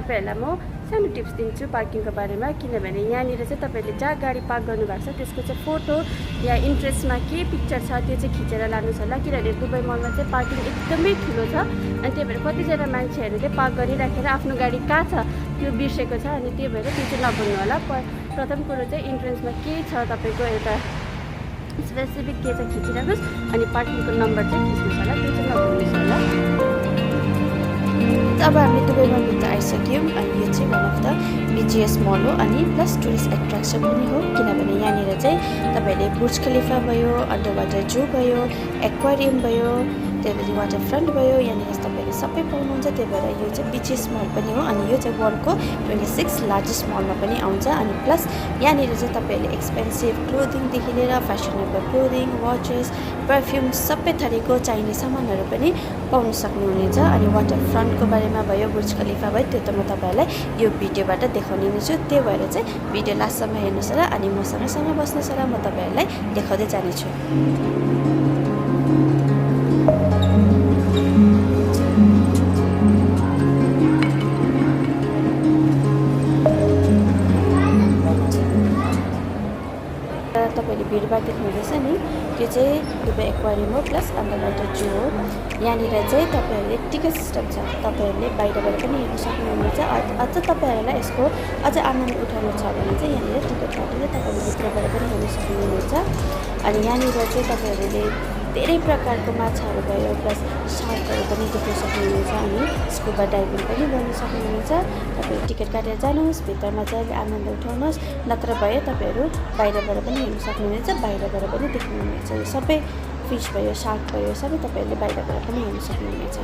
तपाईहरुलाई म सानो टिप्स दिन्छु पार्किङको बारेमा किनभने यहाँनिर चाहिँ तपाईहरुले जहाँ गाडी पार्क गर्नु भएको छ त्यसको चाहिँ फोटो या इन्ट्रेस्टमा के पिक्चर छ त्यो चाहिँ खिचेर लानुहोस् होला किनभने दुबई मलमा चाहिँ पार्किङ एकदमै ठुलो छ अनि त्यही भएर कतिजना मान्छेहरूले पार्क गरिराखेर आफ्नो गाडी कहाँ छ त्यो बिर्सेको छ अनि त्यही भएर त्यो चाहिँ नभुल्नु होला प्रथम कुरो चाहिँ इन्ट्रेन्समा के छ तपाईको एउटा स्पेसिफिक के चाहिँ खिचिराख्नुहोस् अनि पार्किङको नम्बर चाहिँ खिच्नुहोस् होला त्यो चाहिँ नभुल्नुहोस् होला। अब हामी दुबई मलभित्र आइसक्यौँ अनि यो चाहिँ वान अफ द बिजिएस मल हो अनि प्लस टुरिस्ट एट्र्याक्सन पनि हो किनभने यहाँनिर चाहिँ तपाईँहरूले बुर्ज खलिफा भयो, अन्डर वाटर जू भयो, एक्वारियम भयो, त्यसपछि वाटर फ्रन्ट भयो, यहाँनिर तपाईँहरूले सबै पाउनुहुन्छ। त्यही भएर यो चाहिँ बिजिएस मल पनि हो अनि यो चाहिँ वर्ल्डको 26 लार्जेस्ट मलमा पनि आउँछ अनि प्लस यहाँनिर चाहिँ तपाईँहरूले एक्सपेन्सिभ क्लोदिङदेखि लिएर फेसनेबल क्लोदिङ, वाचेस, पर्फ्युम सबै थरीको चाहिने सामानहरू पनि पाउन सक्नुहुनेछ। अनि वाटर फ्रन्टको बारेमा भयो, बुर्ज खलिफा भयो, त्यो त म तपाईँहरूलाई यो भिडियोबाट देखाउने नै छु। त्यही भएर चाहिँ भिडियो लास्टसम्म हेर्नुहोस् होला अनि मसँग सँगै बस्नुहोस् होला, म तपाईँहरूलाई देखाउँदै जानेछु। तपाईँले भिडभाड देख्नुहुँदैछ नि त्यो चाहिँ दुबई एक्वारियम हो प्लस अन्डर वाटर जू हो। यहाँनिर चाहिँ तपाईँहरूले टिकट सिस्टम छ, तपाईँहरूले बाहिरबाट पनि हेर्न सक्नुहुनेछ। अझ तपाईँहरूलाई यसको अझ आनन्द उठाउनु छ भने चाहिँ यहाँनिर टिकट काटेर तपाईँले भित्रबाट पनि हेर्न सक्नुहुनेछ। अनि यहाँनिर चाहिँ तपाईँहरूले धेरै प्रकारको माछाहरू भयो प्लस सार्कहरू पनि देख्न सक्नुहुनेछ अनि स्कुबा डाइभिङ पनि गर्न सक्नुहुनेछ। तपाईँहरू टिकट काटेर जानुहोस्, भित्रमा चाहिँ आनन्द उठाउनुहोस्, नत्र भए तपाईँहरू बाहिरबाट पनि हेर्न सक्नुहुनेछ, बाहिरबाट पनि देख्नुहुनेछ। यो सबै फिस भयो, सार्क भयो, सबै तपाईँहरूले बाहिरबाट पनि हेर्न सक्नुहुनेछ।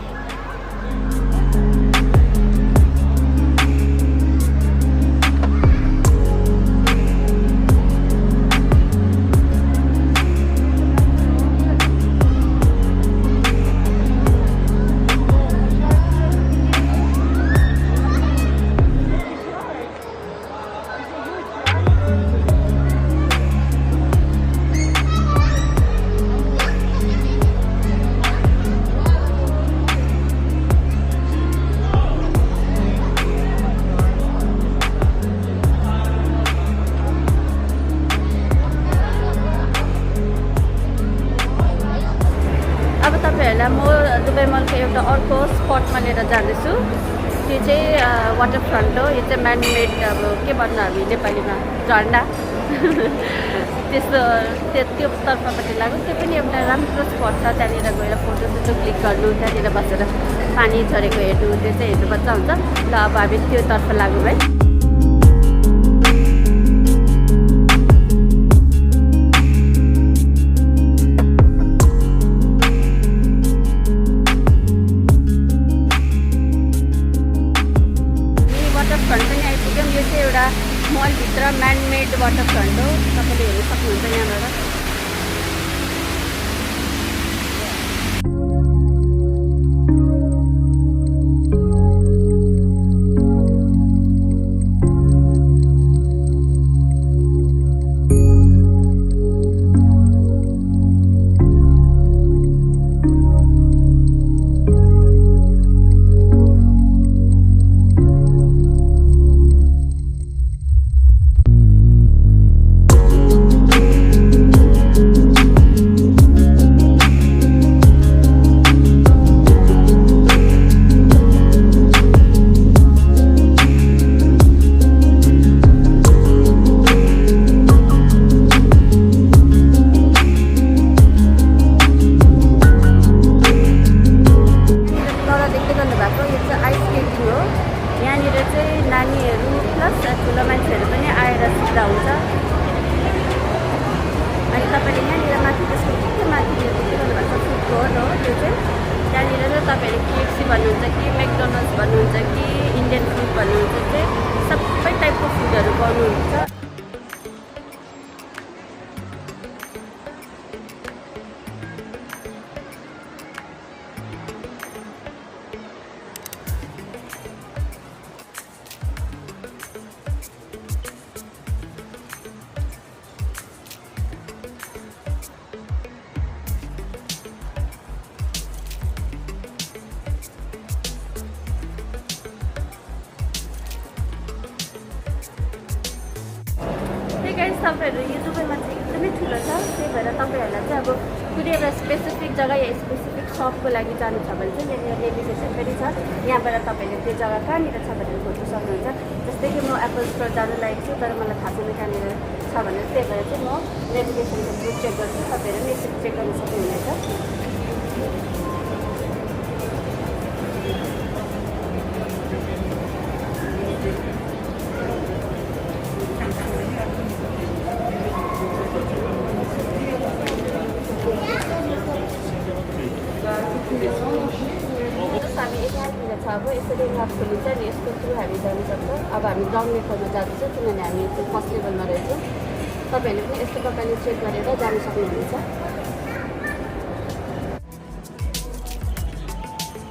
म दुबई मलको एउटा अर्को स्पटमा लिएर जाँदैछु। त्यो चाहिँ वाटर फ्रन्ट हो। यो चाहिँ म्यानमेड अब के भन्नु हामी नेपालीमा झन्डा त्यस्तो त्यो तर्फपट्टि लाग्यो। त्यो पनि एउटा राम्रो स्पट छ, त्यहाँनिर गएर फोटोसोटो क्लिक गर्नु, त्यहाँनिर बसेर पानी झरेको हेर्नु, त्यो चाहिँ हेर्नु मजा हुन्छ। ल अब हामी त्योतर्फ लाग्यौँ है। मलभित्र म्यानमेड वाटर फ्रन्ट हो, तपाईँले हेर्न सक्नुहुन्छ यहाँबाट। भन्नुहुन्छ कि मैकडोनल्ड्स भन्नुहुन्छ कि इन्डियन फुड भन्नुहुन्छ चाहिँ सबै टाइपको फुडहरू पाउनुहुन्छ। तपाईँहरू यो दुबईमा चाहिँ एकदमै ठुलो छ, त्यही भएर तपाईँहरूलाई चाहिँ अब कुनै एउटा स्पेसिफिक जग्गा या स्पेसिफिक सपको लागि जानु छ भने चाहिँ यहाँनिर नेभिगेसन पनि छ। यहाँबाट तपाईँले त्यो जग्गा कहाँनिर छ भनेर खोज्नु सक्नुहुन्छ। जस्तै कि म एप्पल स्टोर जानु लागेको छु, तर मलाई थाहा छैन कहाँनिर छ भनेर, त्यही भएर चाहिँ म नेभिगेसनको बुक चेक गर्छु। तपाईँहरू पनि यसरी चेक गर्न सक्नुहुनेछ। हामी यतातिर छ, अब यसरी म्याप खोलिन्छ नि, यसको थ्रु हामी जानु सक्छ। अब हामी ग्राउन्ड लेभलमा जाँदैछौँ किनभने हामी चाहिँ फर्स्ट लेभलमा रहेछौँ। तपाईँहरूले पनि यस्तो प्रकारले चेक गरेर जानु सक्नुहुनेछ।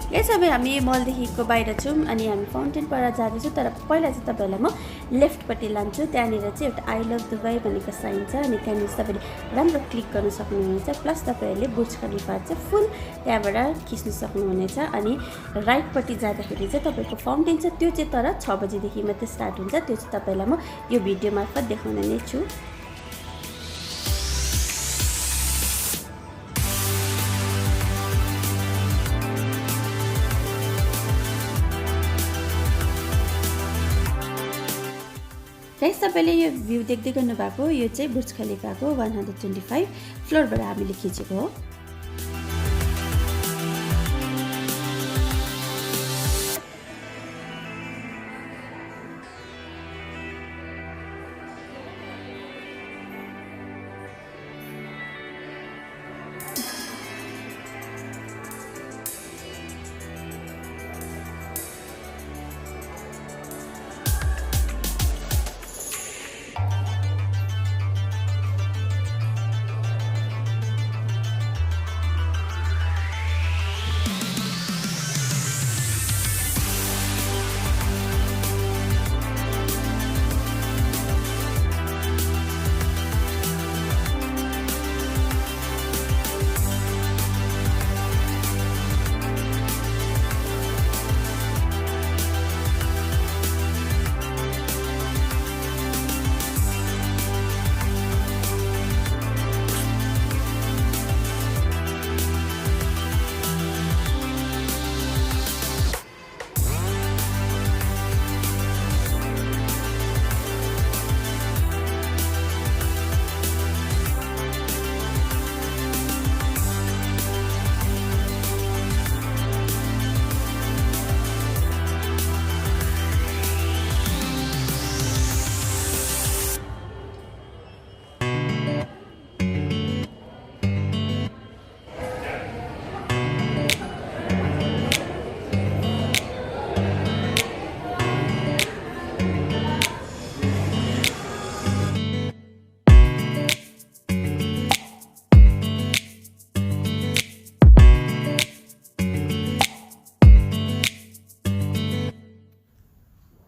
यसो अब हामी मलदेखिको बाहिर छौँ अनि हामी फाउन्टेनबाट जाँदैछौँ। तर पहिला चाहिँ तपाईँहरूलाई म लेफ्टपट्टि लान्छु। त्यहाँनिर चाहिँ एउटा आई लभ दुबई भनेको साइन छ अनि त्यहाँनिर तपाईँले राम्रो क्लिक गर्नु सक्नुहुनेछ। प्लस तपाईँहरूले बुर्ज खलिफा चाहिँ फुल त्यहाँबाट खिच्नु सक्नुहुनेछ। अनि राइटपट्टि जाँदाखेरि चाहिँ तपाईँको फाउन्टेन छ, त्यो चाहिँ तर 6 बजीदेखि मात्रै स्टार्ट हुन्छ। त्यो चाहिँ तपाईँलाई म यो भिडियो मार्फत देखाउने नै छु। गाइस, तपाईँले यो भ्यू देख्दै गर्नुभएको यो चाहिँ बुर्ज खलिफाको 125 फ्लोरबाट हामीले खिचेको हो।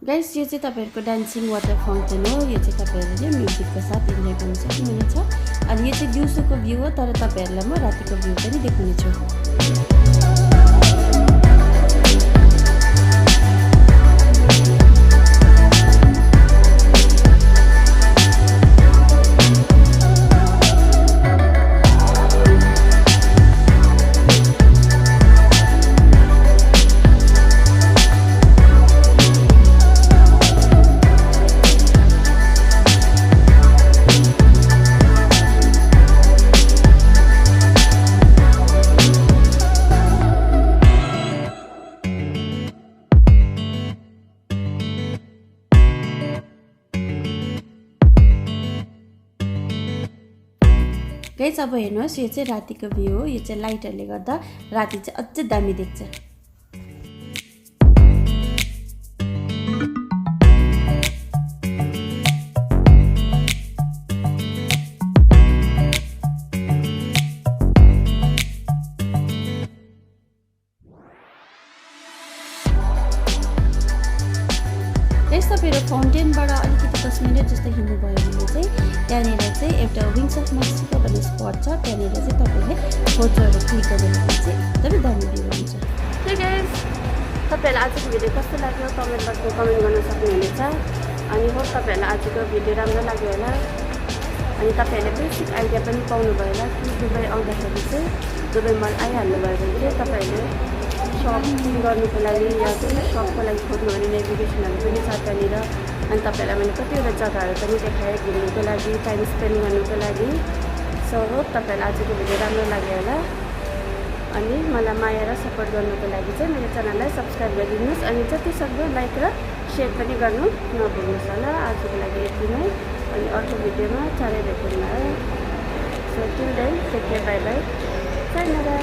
गाइस, यो चाहिँ तपाईँहरूको डान्सिङ वाटर फाउन्टेन हो। यो चाहिँ तपाईँहरूले म्युजिकको साथ इन्जोय गर्न सक्नुहुनेछ। अनि यो चाहिँ दिउँसोको भ्यू हो, तर तपाईँहरूलाई म रातिको भ्यू पनि देखाउनेछु। गाइस, अब हेर्नुहोस्, यो चाहिँ रातिको भ्यू हो। यो चाहिँ लाइटहरूले गर्दा राति चाहिँ अझै दामी देख्छ। तपाईँहरू फाउन्टेनबाट अलिकति 10 मिनट जस्तो हिँड्नुभयो भने चाहिँ त्यहाँनिर चाहिँ एउटा विङ्स अफ मेक्सिको भन्ने स्पट छ। त्यहाँनिर चाहिँ तपाईँले फोटोहरू क्लिक गर्दाखेरि चाहिँ एकदमै दामी भ्यू हुन्छ। सो गाइस, तपाईँहरूलाई आजको भिडियो कस्तो लाग्यो कमेन्ट बक्समा कमेन्ट गर्न सक्नुहुनेछ। अनि होप तपाईँहरूलाई आजको भिडियो राम्रो लाग्यो होला। अनि तपाईँहरूले बेसिक आइडिया पनि पाउनुभयो होला कि दुबई आउँदाखेरि चाहिँ दुबई मल आइहाल्नुभयो भने चाहिँ तपाईँहरूले सपिङ गर्नुको लागि या कुनै सपको लागि खोज्नु भने नेभिगेसनहरू पनि छ त्यहाँनिर। अनि तपाईँहरूलाई मैले कतिवटा जग्गाहरू पनि देखाएँ घुम्नुको लागि, टाइम स्पेन्ड गर्नुको लागि। सो होप तपाईँहरूलाई आजको भिडियो राम्रो लाग्यो होला। अनि मलाई माया र सपोर्ट गर्नुको लागि चाहिँ मेरो च्यानललाई सब्सक्राइब गरिदिनुहोस् अनि जतिसक्दो लाइक र सेयर पनि गर्नु नभुल्नुहोस् होला। आजको लागि यति नै, अनि अर्को भिडियोमा चाँडै भेटौँला। So till then take care, bye bye, सायनरा।